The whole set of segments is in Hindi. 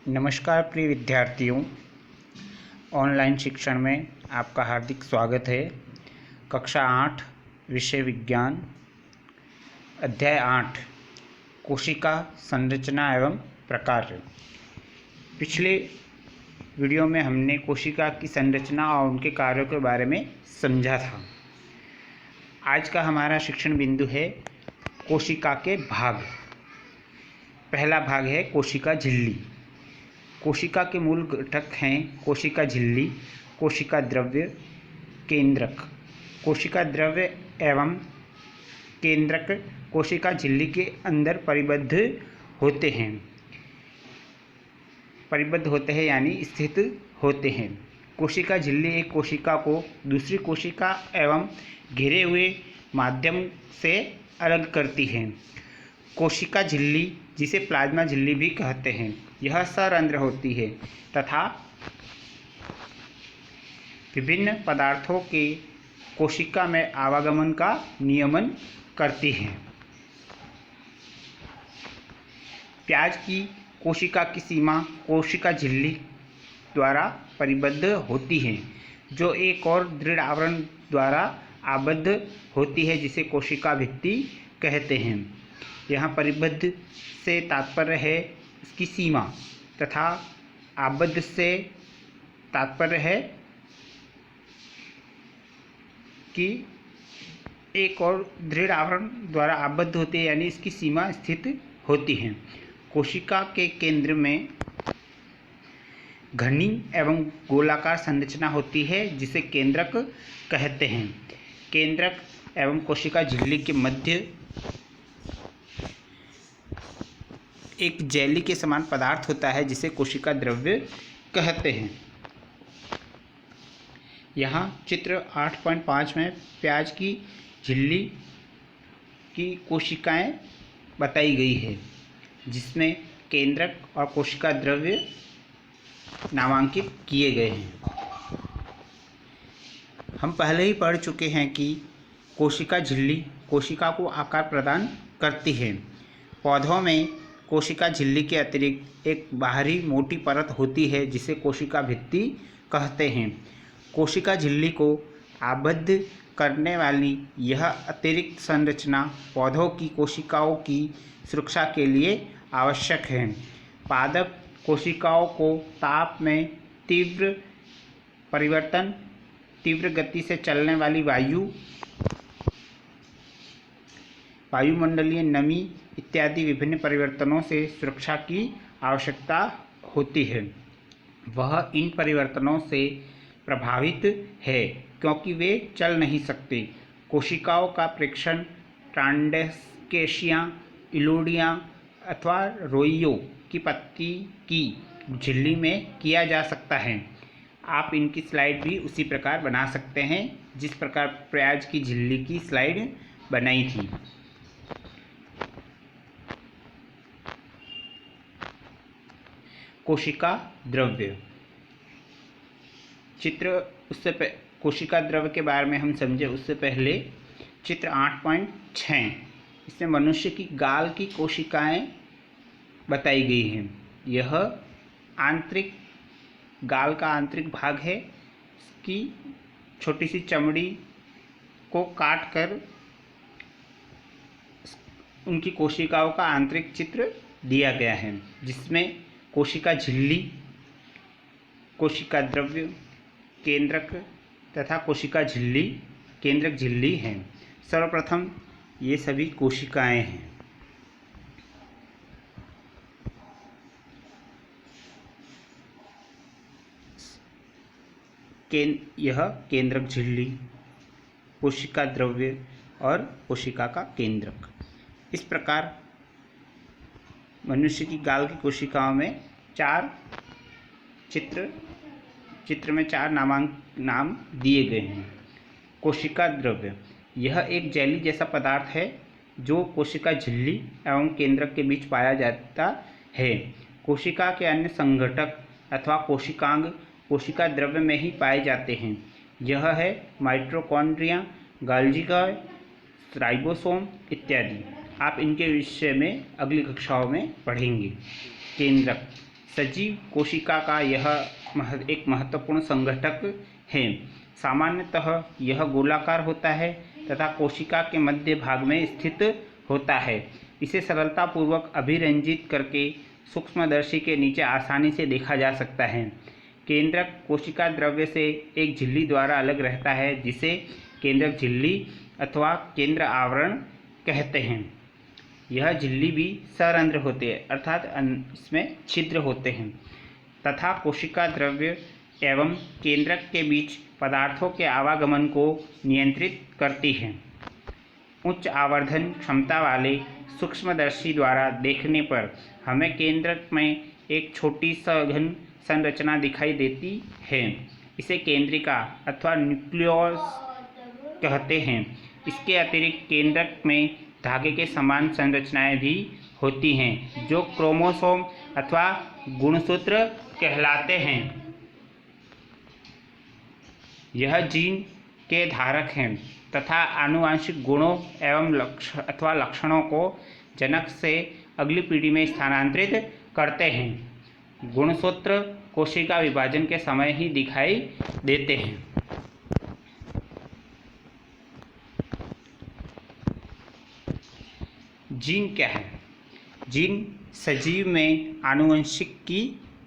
नमस्कार प्रिय विद्यार्थियों, ऑनलाइन शिक्षण में आपका हार्दिक स्वागत है। कक्षा 8 विषय विज्ञान, अध्याय 8 कोशिका संरचना एवं प्रकार। पिछले वीडियो में हमने कोशिका की संरचना और उनके कार्यों के बारे में समझा था। आज का हमारा शिक्षण बिंदु है कोशिका के भाग। पहला भाग है कोशिका झिल्ली। कोशिका के मूल घटक हैं कोशिका झिल्ली, कोशिका द्रव्य, केंद्रक। कोशिका द्रव्य एवं केंद्रक कोशिका झिल्ली के अंदर परिबद्ध होते हैं यानी स्थित होते हैं। कोशिका झिल्ली एक कोशिका को दूसरी कोशिका एवं घिरे हुए माध्यम से अलग करती है। कोशिका झिल्ली, जिसे प्लाज्मा झिल्ली भी कहते हैं, यह सरंध्र होती है तथा विभिन्न पदार्थों के कोशिका में आवागमन का नियमन करती है। प्याज की कोशिका की सीमा कोशिका झिल्ली द्वारा परिबद्ध होती है, जो एक और दृढ़ आवरण द्वारा आबद्ध होती है, जिसे कोशिका भित्ति कहते हैं। यहाँ परिबद्ध से तात्पर्य है इसकी सीमा तथा आबद्ध से तात्पर्य है कि एक और दृढ़ आवरण द्वारा आबद्ध होती है, यानी इसकी सीमा स्थित होती है। कोशिका के केंद्र में घनी एवं गोलाकार संरचना होती है, जिसे केंद्रक कहते हैं। केंद्रक एवं कोशिका झिल्ली के मध्य एक जेली के समान पदार्थ होता है, जिसे कोशिका द्रव्य कहते हैं। यहाँ चित्र 8.5 में प्याज की झिल्ली की कोशिकाएं बताई गई है, जिसमें केंद्रक और कोशिका द्रव्य नामांकित किए गए हैं। हम पहले ही पढ़ चुके हैं कि कोशिका झिल्ली कोशिका को आकार प्रदान करती है। पौधों में कोशिका झिल्ली के अतिरिक्त एक बाहरी मोटी परत होती है, जिसे कोशिका भित्ति कहते हैं। कोशिका झिल्ली को आबद्ध करने वाली यह अतिरिक्त संरचना पौधों की कोशिकाओं की सुरक्षा के लिए आवश्यक है। पादप कोशिकाओं को ताप में तीव्र परिवर्तन, तीव्र गति से चलने वाली वायुमंडलीय नमी इत्यादि विभिन्न परिवर्तनों से सुरक्षा की आवश्यकता होती है। वह इन परिवर्तनों से प्रभावित है क्योंकि वे चल नहीं सकते। कोशिकाओं का प्रेक्षण ट्रांडेस्केशिया, इलोडिया अथवा रोइयो की पत्ती की झिल्ली में किया जा सकता है। आप इनकी स्लाइड भी उसी प्रकार बना सकते हैं जिस प्रकार प्याज की झिल्ली की स्लाइड बनाई थी। कोशिका द्रव्य कोशिका द्रव्य के बारे में हम समझे उससे पहले चित्र 8.6 इसमें मनुष्य की गाल की कोशिकाएं बताई गई हैं। यह आंतरिक गाल का आंतरिक भाग है। इसकी छोटी सी चमड़ी को काट कर उनकी कोशिकाओं का आंतरिक चित्र दिया गया है, जिसमें कोशिका झिल्ली, कोशिका द्रव्य, केंद्रक तथा कोशिका झिल्ली, केंद्रक झिल्ली हैं। सर्वप्रथम ये सभी कोशिकाएं हैं। यह केंद्रक झिल्ली, कोशिका द्रव्य और कोशिका का केंद्रक। इस प्रकार मनुष्य की गाल की कोशिकाओं में चित्र में 4 नाम दिए गए हैं। कोशिका द्रव्य यह एक जेली जैसा पदार्थ है जो कोशिका झिल्ली एवं केंद्रक के बीच पाया जाता है। कोशिका के अन्य संघटक अथवा कोशिकांग कोशिका द्रव्य में ही पाए जाते हैं। यह है माइटोकॉन्ड्रिया, गोल्गी, राइबोसोम इत्यादि। आप इनके विषय में अगली कक्षाओं में पढ़ेंगे। केंद्रक सजीव कोशिका का यह एक महत्वपूर्ण संघटक है। सामान्यतः यह गोलाकार होता है तथा कोशिका के मध्य भाग में स्थित होता है। इसे सरलतापूर्वक अभिरंजित करके सूक्ष्मदर्शी के नीचे आसानी से देखा जा सकता है। केंद्रक कोशिका द्रव्य से एक झिल्ली द्वारा अलग रहता है, जिसे केंद्रक झिल्ली अथवा केंद्र आवरण कहते हैं। यह झिल्ली भी सरंध्र होती है, अर्थात इसमें छिद्र होते हैं तथा कोशिका द्रव्य एवं केंद्रक के बीच पदार्थों के आवागमन को नियंत्रित करती है। उच्च आवर्धन क्षमता वाले सूक्ष्मदर्शी द्वारा देखने पर हमें केंद्रक में एक छोटी सघन संरचना दिखाई देती है। इसे केंद्रिका अथवा न्यूक्लियस कहते हैं। इसके अतिरिक्त केंद्रक में धागे के समान संरचनाएं भी होती हैं, जो क्रोमोसोम अथवा गुणसूत्र कहलाते हैं। यह जीन के धारक हैं तथा आनुवंशिक गुणों एवं लक्षणों को जनक से अगली पीढ़ी में स्थानांतरित करते हैं। गुणसूत्र कोशिका विभाजन के समय ही दिखाई देते हैं। जीन क्या है? जीन सजीव में आनुवंशिक की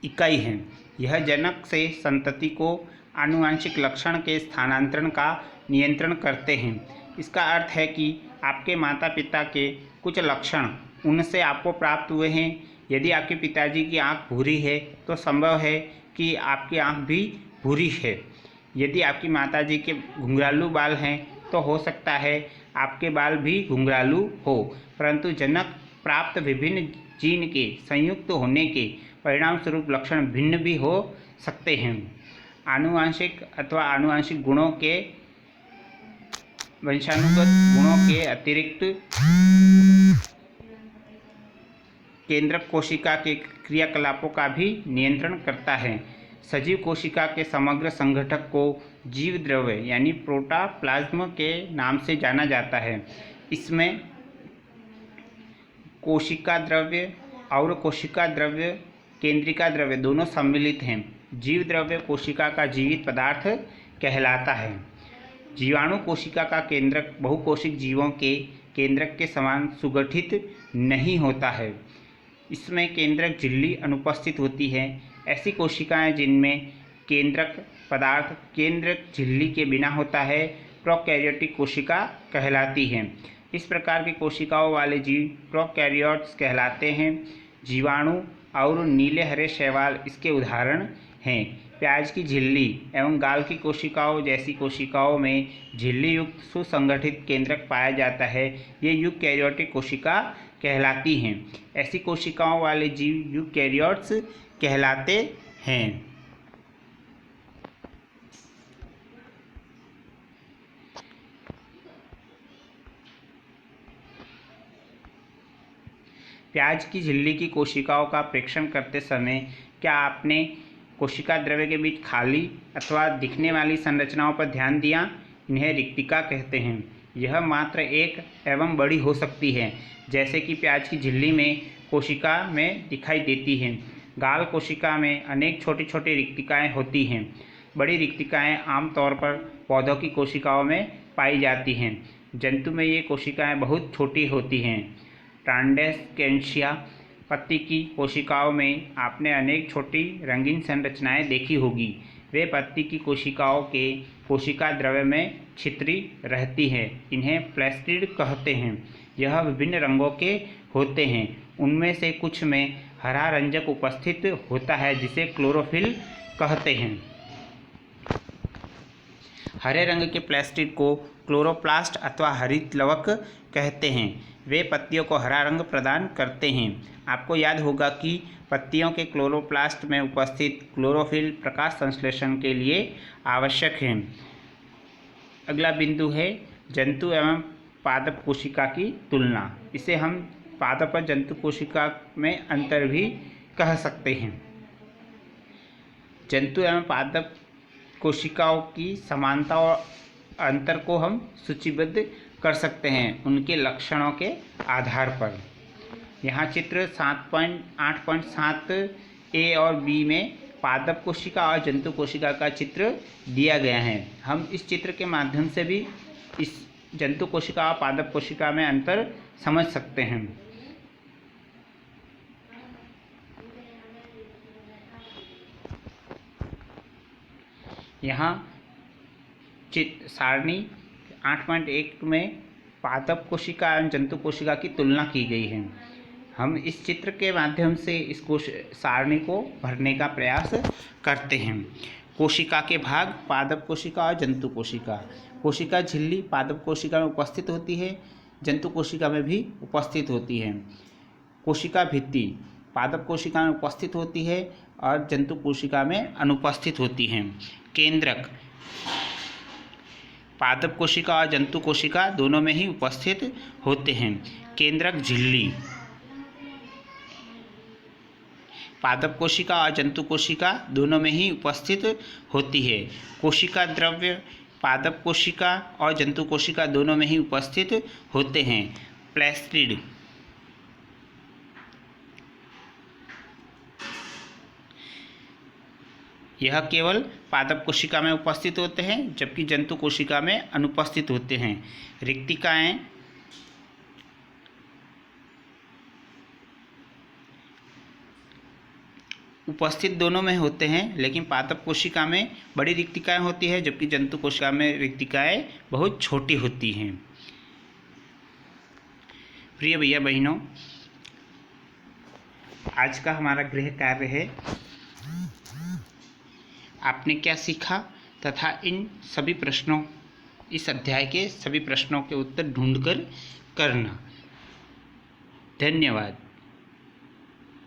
इकाई है। यह जनक से संतति को आनुवंशिक लक्षण के स्थानांतरण का नियंत्रण करते हैं। इसका अर्थ है कि आपके माता पिता के कुछ लक्षण उनसे आपको प्राप्त हुए हैं। यदि आपके पिताजी की आँख भूरी है तो संभव है कि आपकी आँख भी भूरी है। यदि आपकी माताजी के घुंघरालू बाल हैं तो हो सकता है आपके बाल भी घुंघरालू हो, परंतु जनक प्राप्त विभिन्न जीन के संयुक्त होने के परिणाम स्वरूप लक्षण भिन्न भी हो सकते हैं। आनुवंशिक अथवा आनुवंशिक गुणों के वंशानुगत गुणों के अतिरिक्त केंद्रक कोशिका के क्रियाकलापों का भी नियंत्रण करता है। सजीव कोशिका के समग्र संघटक को जीव द्रव्य यानी प्रोटोप्लाज्म के नाम से जाना जाता है। इसमें कोशिका द्रव्य और कोशिका द्रव्य केंद्रिका द्रव्य दोनों सम्मिलित हैं। जीव द्रव्य कोशिका का जीवित पदार्थ कहलाता है। जीवाणु कोशिका का केंद्रक बहुकोशिक जीवों के केंद्रक के समान सुगठित नहीं होता है। इसमें केंद्रक झिल्ली अनुपस्थित होती है। ऐसी कोशिकाएं जिनमें केंद्रक पदार्थ केंद्रक झिल्ली के बिना होता है प्रोकैरियोटिक कोशिका कहलाती हैं। इस प्रकार की कोशिकाओं वाले जीव प्रोकैरियोट्स कहलाते हैं। जीवाणु और नीले हरे शैवाल इसके उदाहरण हैं। प्याज की झिल्ली एवं गाल की कोशिकाओं जैसी कोशिकाओं में झिल्ली युक्त सुसंगठित केंद्रक पाया जाता है। ये यूकैरियोटिक कोशिका कहलाती हैं। ऐसी कोशिकाओं वाले जीव यूकैरियोट्स कहलाते हैं। प्याज की झिल्ली की कोशिकाओं का प्रेक्षण करते समय क्या आपने कोशिका द्रव्य के बीच खाली अथवा दिखने वाली संरचनाओं पर ध्यान दिया? इन्हें रिक्तिका कहते हैं। यह मात्र एक एवं बड़ी हो सकती है, जैसे कि प्याज की झिल्ली में कोशिका में दिखाई देती हैं। गाल कोशिका में अनेक छोटी छोटी रिक्तिकाएँ होती हैं। बड़ी रिक्तिकाएँ आमतौर पर पौधों की कोशिकाओं में पाई जाती हैं। जंतु में ये कोशिकाएँ बहुत छोटी होती हैं। ट्रांडेस्केंशिया पत्ती की कोशिकाओं में आपने अनेक छोटी रंगीन संरचनाएं देखी होगी। वे पत्ती की कोशिकाओं के कोशिका द्रव्य में छितरी रहती हैं। इन्हें प्लेस्टिड कहते हैं। यह विभिन्न रंगों के होते हैं। उनमें से कुछ में हरा रंजक उपस्थित होता है, जिसे क्लोरोफिल कहते हैं। हरे रंग के प्लेस्टिड को क्लोरोप्लास्ट अथवा हरित लवक कहते हैं। वे पत्तियों को हरा रंग प्रदान करते हैं। आपको याद होगा कि पत्तियों के क्लोरोप्लास्ट में उपस्थित क्लोरोफिल प्रकाश संश्लेषण के लिए आवश्यक है। अगला बिंदु है जंतु एवं पादप कोशिका की तुलना। इसे हम पादप और जंतु कोशिका में अंतर भी कह सकते हैं। जंतु एवं पादप कोशिकाओं की समानता और अंतर को हम सूचीबद्ध कर सकते हैं उनके लक्षणों के आधार पर। यहाँ चित्र 8.7 ए और बी में पादप कोशिका और जंतु कोशिका का चित्र दिया गया है। हम इस चित्र के माध्यम से भी इस जंतु कोशिका और पादप कोशिका में अंतर समझ सकते हैं। यहाँ सारणी 8.1 में पादप कोशिका एवं जंतु कोशिका की तुलना की गई है। हम इस चित्र के माध्यम से इस सारणी को भरने का प्रयास करते हैं। कोशिका के भाग पादप कोशिका और जंतु कोशिका। कोशिका झिल्ली पादप कोशिका में उपस्थित होती है, जंतु कोशिका में भी उपस्थित होती है। कोशिका भित्ति पादप कोशिका में उपस्थित होती है और जंतु कोशिका में अनुपस्थित होती है। केंद्रक पादप कोशिका और जंतु कोशिका दोनों में ही उपस्थित होते हैं। केंद्रक झिल्ली पादप कोशिका और जंतु कोशिका दोनों में ही उपस्थित होती है। कोशिका द्रव्य पादप कोशिका और जंतु कोशिका दोनों में ही उपस्थित होते हैं। प्लेस्टिड यह केवल पादप कोशिका में उपस्थित होते हैं, जबकि जंतु कोशिका में अनुपस्थित होते हैं। रिक्तिकाएं उपस्थित दोनों में होते हैं, लेकिन पादप कोशिका में बड़ी रिक्तिकाएं होती है, जबकि जंतु कोशिका में रिक्तिकाएं बहुत छोटी होती हैं। प्रिय भैया बहनों, आज का हमारा गृह कार्य है आपने क्या सीखा तथा इन सभी प्रश्नों इस अध्याय के सभी प्रश्नों के उत्तर ढूंढकर करना। धन्यवाद।